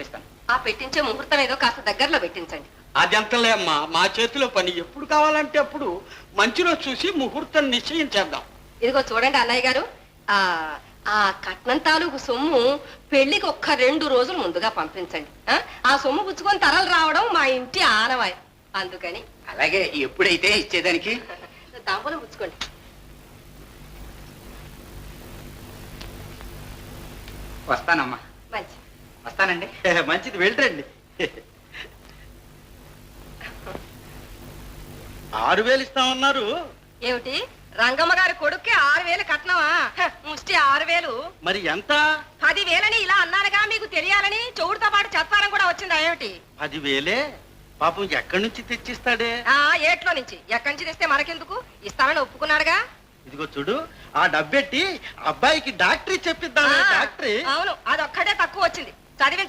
పంపిస్తాను. ఆ పెట్టించే ముహూర్తం ఏదో కాస్త దగ్గరలో పెట్టించండి. అదెంతలే అమ్మా, మా చేతిలో పని. ఎప్పుడు కావాలంటే అప్పుడు మంచి రోజు చూసి ముహూర్తం నిశ్చయించేద్దాం. ఇదిగో చూడండి అన్నయ్య గారు, ఆ ఆ కట్నం తాలూకు సొమ్ము పెళ్లికి ఒక్క 2 రోజులు ముందుగా పంపించండి. ఆ సొమ్ము పుచ్చుకొని తరలు రావడం మా ఇంటి ఆనవాయి. అందుకని అలాగే, ఎప్పుడైతే ఇచ్చేదానికి. తాంబూలం పుచ్చుకోండి. వస్తానమ్మా. మంచి వస్తానండి. మంచిది, వెళ్ళండి. 6,000 ఇస్తామన్నారు. ఏమిటి, రంగమ్మ గారి కొడుక్కి 6,000 కట్నమా? ముష్టి 6,000. మరి ఎంత? 10,000 ఇలా అన్నానుగా, మీకు తెలియాలని చెవుడితో పాటు చెత్తారం కూడా వచ్చిందా ఏమిటి? 10,000 పాపం ఎక్కడి నుంచి తెచ్చిస్తాడే? ఏట్లో నుంచి. ఎక్కడి నుంచి తెస్తే మనకెందుకు, ఇస్తానని ఒప్పుకున్నాడుగా. ఇదిగో చూడు, ఆ డబ్బెట్టి అబ్బాయికి డాక్టరీ చెప్పిద్దాం. డాక్టరీ. అవును, అదొక్కడే తక్కువ వచ్చింది. చదివించ